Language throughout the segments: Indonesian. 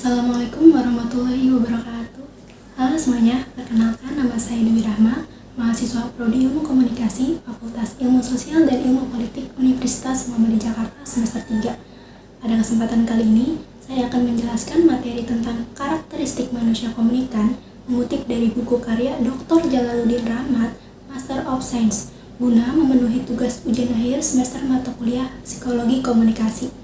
Assalamualaikum warahmatullahi wabarakatuh. Halo semuanya, perkenalkan nama saya Dewi Rahma, mahasiswa Prodi Ilmu Komunikasi, Fakultas Ilmu Sosial dan Ilmu Politik Universitas Muhammadiyah Jakarta semester 3. Pada kesempatan kali ini, saya akan menjelaskan materi tentang karakteristik manusia komunikan mengutip dari buku karya Dr. Jalaluddin Rahmat, Master of Science, guna memenuhi tugas ujian akhir semester mata kuliah Psikologi Komunikasi.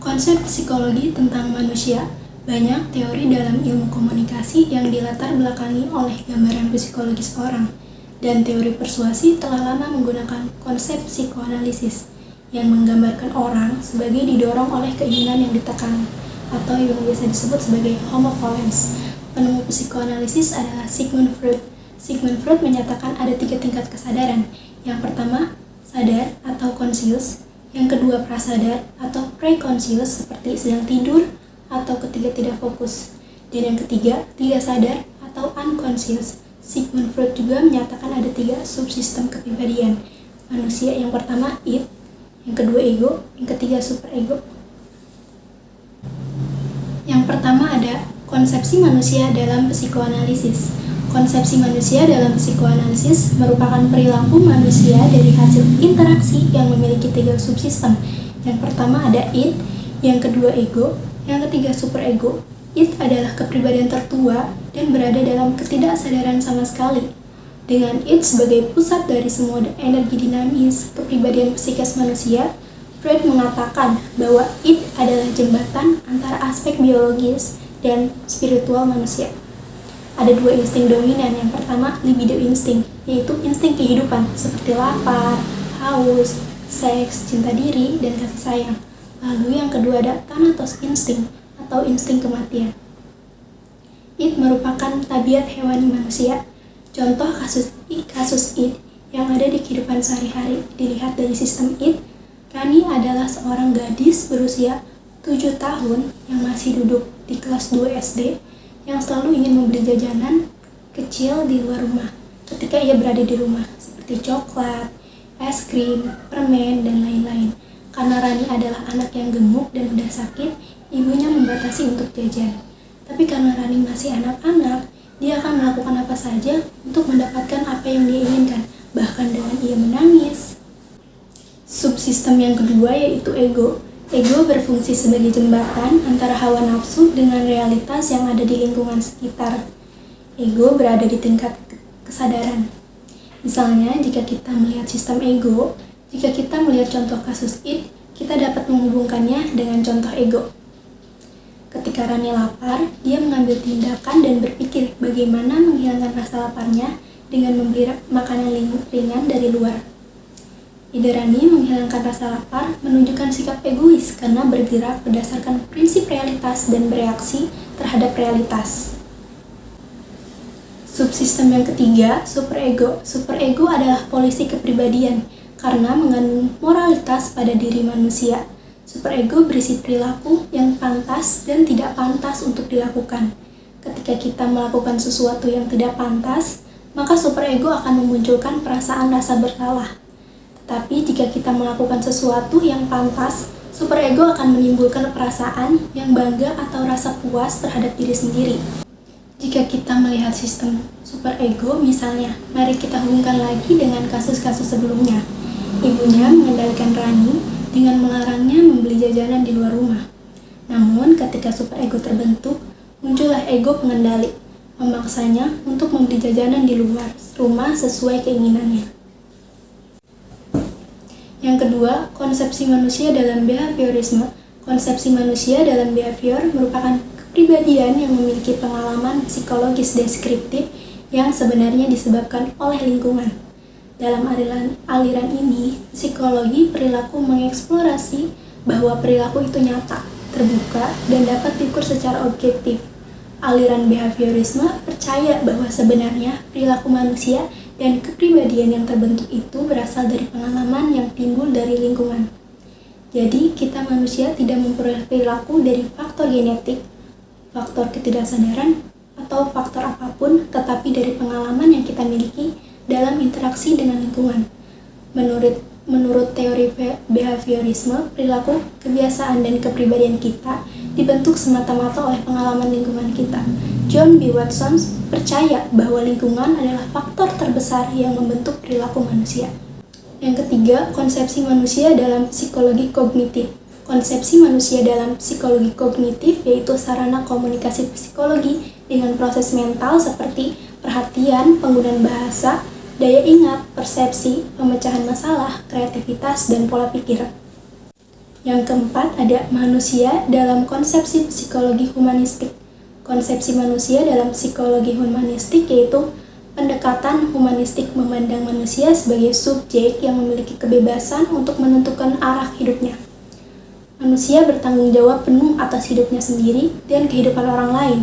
Konsep psikologi tentang manusia. Banyak teori dalam ilmu komunikasi yang dilatar belakangi oleh gambaran psikologis orang, dan teori persuasi telah lama menggunakan konsep psikoanalisis yang menggambarkan orang sebagai didorong oleh keinginan yang ditekan, atau yang biasa disebut sebagai homovalence. Penemu psikoanalisis adalah Sigmund Freud. Sigmund Freud menyatakan ada 3 tingkat kesadaran. Yang pertama, sadar atau conscious. Yang kedua, prasadar atau preconscious seperti sedang tidur atau ketika tidak fokus. Dan yang ketiga, tidak sadar atau unconscious. Sigmund Freud juga menyatakan ada 3 subsistem kepribadian manusia. Yang pertama, id, yang kedua ego, yang ketiga superego. Yang pertama ada konsepsi manusia dalam psikoanalisis. Konsepsi manusia dalam psikoanalisis merupakan perilaku manusia dari hasil interaksi yang memiliki 3 subsistem. Yang pertama ada id, yang kedua ego, yang ketiga superego. Id adalah kepribadian tertua dan berada dalam ketidaksadaran sama sekali. Dengan id sebagai pusat dari semua energi dinamis kepribadian psikis manusia, Freud mengatakan bahwa id adalah jembatan antara aspek biologis dan spiritual manusia. Ada 2 insting dominan. Yang pertama, libido insting, yaitu insting kehidupan seperti lapar, haus, seks, cinta diri, dan kasih sayang. Lalu yang kedua ada thanatos insting atau insting kematian. Id merupakan tabiat hewani manusia. Contoh kasus id yang ada di kehidupan sehari-hari dilihat dari sistem id. Rani adalah seorang gadis berusia 7 tahun yang masih duduk di kelas 2 SD yang selalu ingin membeli jajanan kecil di luar rumah ketika ia berada di rumah, seperti coklat, es krim, permen, dan lain-lain. Karena Rani adalah anak yang gemuk dan mudah sakit, ibunya membatasi untuk jajan. Tapi karena Rani masih anak-anak, dia akan melakukan apa saja untuk mendapatkan apa yang dia inginkan, bahkan dengan ia menangis. Subsistem yang kedua yaitu ego. Ego berfungsi sebagai jembatan antara hawa nafsu dengan realitas yang ada di lingkungan sekitar. Ego berada di tingkat kesadaran. Misalnya, jika kita melihat sistem ego, jika kita melihat contoh kasus id, kita dapat menghubungkannya dengan contoh ego. Ketika Rani lapar, dia mengambil tindakan dan berpikir bagaimana menghilangkan rasa laparnya dengan membeli makanan ringan dari luar. Ide Rani menghilangkan rasa lapar menunjukkan sikap egois karena bergerak berdasarkan prinsip realitas dan bereaksi terhadap realitas. Subsistem yang ketiga, superego. Superego adalah polisi kepribadian karena mengandung moralitas pada diri manusia. Superego berisi perilaku yang pantas dan tidak pantas untuk dilakukan. Ketika kita melakukan sesuatu yang tidak pantas, maka superego akan memunculkan perasaan rasa bersalah. Tapi jika kita melakukan sesuatu yang pantas, superego akan menimbulkan perasaan yang bangga atau rasa puas terhadap diri sendiri. Jika kita melihat sistem superego, misalnya, mari kita hubungkan lagi dengan kasus-kasus sebelumnya. Ibunya mengendalikan Rani dengan melarangnya membeli jajanan di luar rumah. Namun, ketika superego terbentuk, muncullah ego pengendali, memaksanya untuk membeli jajanan di luar rumah sesuai keinginannya. Yang kedua, konsepsi manusia dalam behaviorisme. Konsepsi manusia dalam behavior merupakan kepribadian yang memiliki pengalaman psikologis deskriptif yang sebenarnya disebabkan oleh lingkungan. Dalam aliran ini, psikologi perilaku mengeksplorasi bahwa perilaku itu nyata, terbuka, dan dapat diukur secara objektif. Aliran behaviorisme percaya bahwa sebenarnya perilaku manusia dan kepribadian yang terbentuk itu berasal dari pengalaman yang timbul dari lingkungan. Jadi, kita manusia tidak memperoleh perilaku dari faktor genetik, faktor ketidaksadaran, atau faktor apapun, tetapi dari pengalaman yang kita miliki dalam interaksi dengan lingkungan. Menurut teori behaviorisme, perilaku, kebiasaan, dan kepribadian kita dibentuk semata-mata oleh pengalaman lingkungan kita. John B. Watson percaya bahwa lingkungan adalah faktor terbesar yang membentuk perilaku manusia. Yang ketiga, konsepsi manusia dalam psikologi kognitif. Konsepsi manusia dalam psikologi kognitif yaitu sarana komunikasi psikologi dengan proses mental seperti perhatian, penggunaan bahasa, daya ingat, persepsi, pemecahan masalah, kreativitas, dan pola pikir. Yang keempat ada manusia dalam konsepsi psikologi humanistik. Konsepsi manusia dalam psikologi humanistik yaitu pendekatan humanistik memandang manusia sebagai subjek yang memiliki kebebasan untuk menentukan arah hidupnya. Manusia bertanggung jawab penuh atas hidupnya sendiri dan kehidupan orang lain.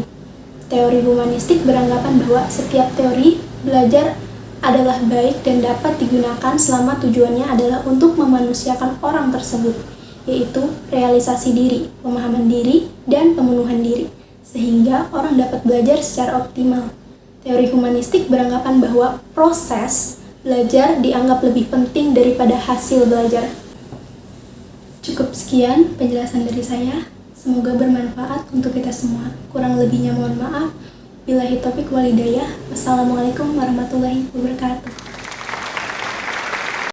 Teori humanistik beranggapan bahwa setiap teori belajar adalah baik dan dapat digunakan selama tujuannya adalah untuk memanusiakan orang tersebut, yaitu realisasi diri, pemahaman diri, dan pemenuhan diri, sehingga orang dapat belajar secara optimal. Teori humanistik beranggapan bahwa proses belajar dianggap lebih penting daripada hasil belajar. Cukup sekian penjelasan dari saya, semoga bermanfaat untuk kita semua. Kurang lebihnya mohon maaf. Billahi taufiq wal hidayah. Wassalamualaikum warahmatullahi wabarakatuh.